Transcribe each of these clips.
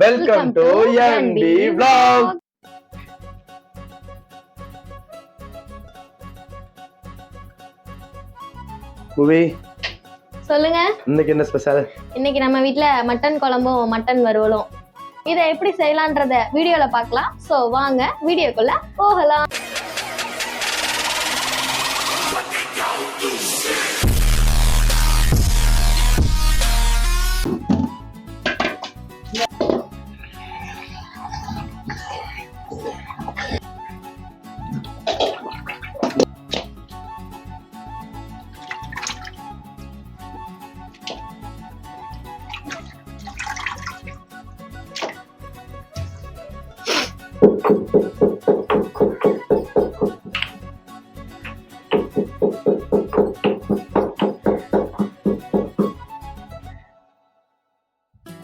Welcome to NT vlog. புவி சொல்லுங்க. இன்னைக்கு என்ன ஸ்பெஷல்? இன்னைக்கு நம்ம வீட்ல மட்டன் குழம்பும் மட்டன் வறுவலும். இதை எப்படி செய்யலான்றத வீடியோல பார்க்கலாம். சோ வாங்க வீடியோக்குள்ள போகலாம்.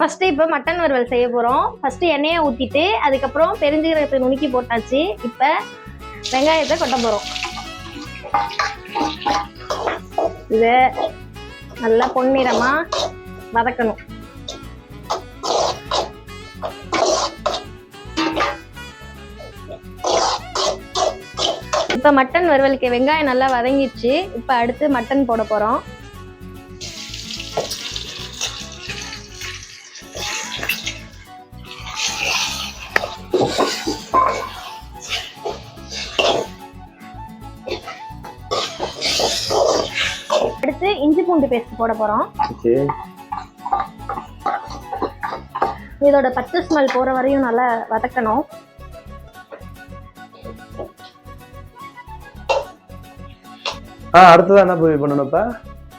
ஃபர்ஸ்ட் இப்போ மட்டன் வறுவல் செய்ய போறோம். ஃபர்ஸ்ட் எண்ணெயை ஊத்திட்டு அதுக்கப்புறம் பெருஞ்சீரகத்தை நுணுக்கி போட்டாச்சு. இப்போ வெங்காயத்தை கொட்ட போறோம். இதை நல்லா பொன்னிறமா வதக்கணும். இப்போ மட்டன் வறுவலுக்கு வெங்காயம் நல்லா வதங்கிடுச்சு. இப்போ அடுத்து மட்டன் போட போறோம். அடுத்து இஞ்சி பூண்டு பேஸ்ட் போட போறோம். இதோட பச்சை ஸ்மெல் போற வரையும் நல்லா வதக்கணும். அடுத்ததான் என்ன போய் பண்ணணும்? இப்ப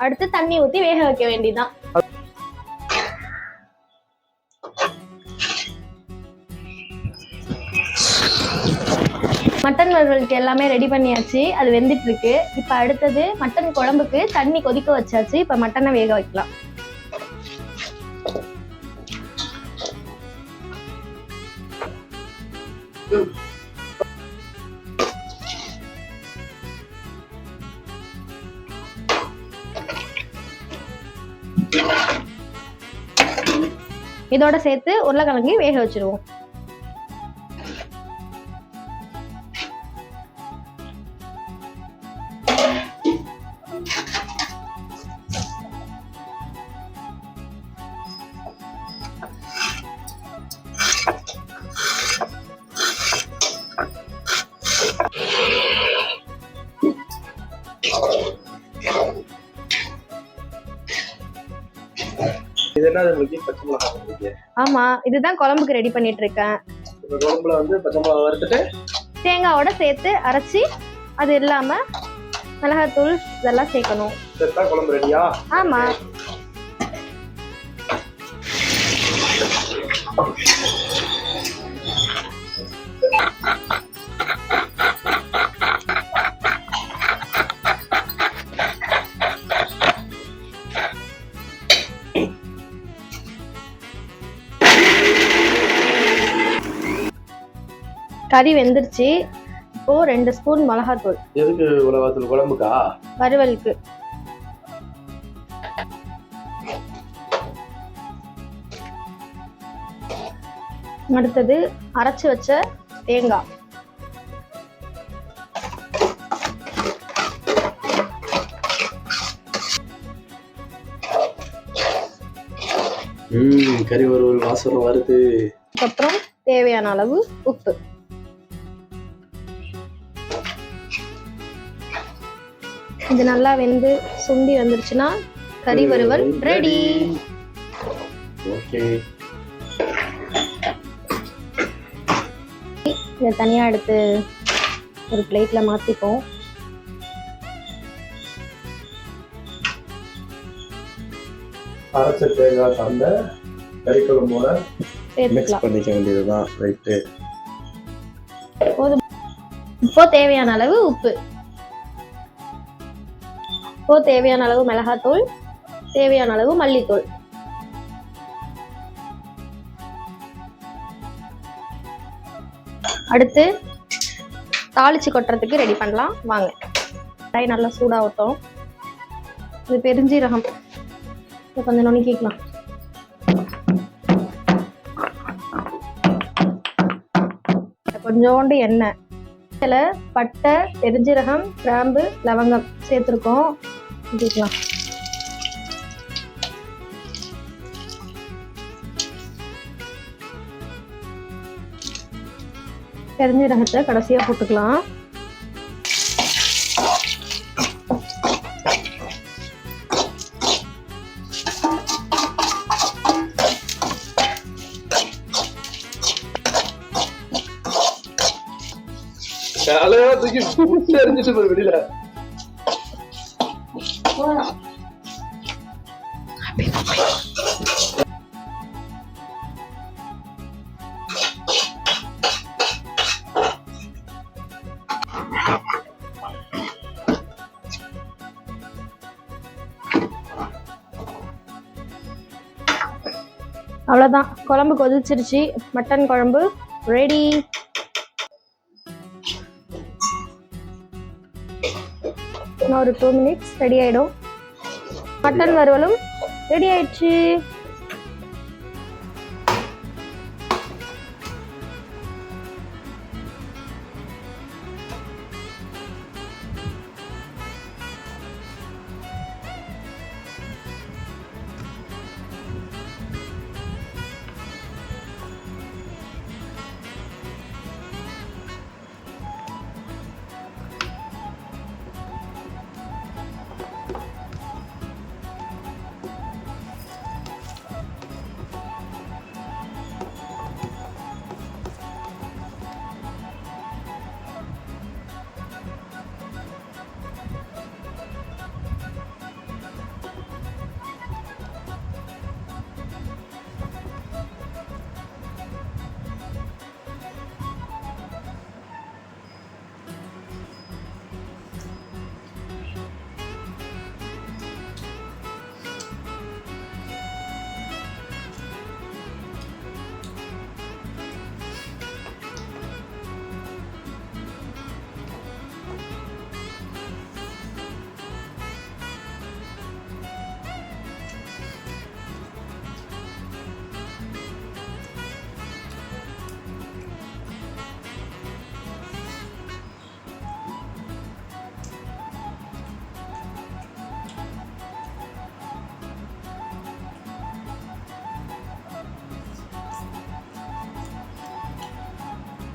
அடுத்து தண்ணி ஊத்தி வேக வைக்க வேண்டியதுதான். மட்டன் வறுவலுக்கு எல்லாமே ரெடி பண்ணியாச்சு. அது வெந்துட்டு இருக்கு. இப்ப அடுத்தது மட்டன் குழம்புக்கு தண்ணி கொதிக்க வச்சாச்சு. இப்ப மட்டனை வேக வைக்கலாம். இதோட சேர்த்து உருளைக்கிழங்கு வேக வச்சிருவோம். ஆமா, இதுதான் குழம்புக்கு ரெடி பண்ணிட்டு இருக்கேன். குழம்புல வந்து பச்சை மிளகாய் வறுத்துட்டு தேங்காவோட சேர்த்து அரைச்சி அது இல்லாம மிளகாத்தூள் இதெல்லாம் சேர்க்கணும். குழம்பு ரெடியா? ஆமா. கறி வெந்துருச்சு. இப்போ 2 ஸ்பூன் மிளகாத்தூள். எதுக்கு மிளகாத்தூள்? குழம்புக்கா? வறுவலுக்கு. அடுத்தது அரைச்சு வச்ச தேங்காய். கறி வறுவல் வாசனை வருது. அப்புறம் தேவையான அளவு உப்பு. இது நல்லா வெந்து சுண்டி வந்துருச்சுன்னா கறி வறுவல் ரெடி. ஓகே, இதை தனியா எடுத்து ஒரு பிளேட்ல மாத்திப்போம். அரைச்ச தேங்காய் சார்ந்த கறி குழம்போட மிக்ஸ் பண்ணிக்க வேண்டியதுதான். ரைட்டு. இப்போ தேவையான அளவு உப்பு. இப்போ தேவையான அளவு மிளகாத்தூள், தேவையான அளவு மல்லித்தூள். அடுத்து தாளிச்சு கொட்டுறதுக்கு ரெடி பண்ணலாம் வாங்க. கடாய் நல்லா சூடாகட்டும். இது பெருஞ்சீரகம் கொஞ்சம் நுணுக்கிக்கலாம். கொஞ்சோண்டு எண்ணெய், இதில் பட்டை, பெருஞ்சீரகம், கிராம்பு, லவங்கம் சேர்த்துருக்கோம். ஊற்றிக்கலாம். பெருஞ்சீரகத்தை கடைசியாக போட்டுக்கலாம். வெளியில அவ்வளோதான், குழம்பு கொதிச்சிருச்சு. மட்டன் குழம்பு ரெடி. இன்னும் ஒரு 2 minutes ரெடி ஆகிடும். மட்டன் வறுவலும் ரெடி ஆயிடுச்சு.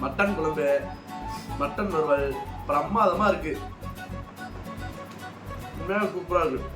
மட்டன் குழம்பு, மட்டன் வறுவல் பிரமாதமா இருக்கு. உண்மையாக சூப்பரா இருக்கு.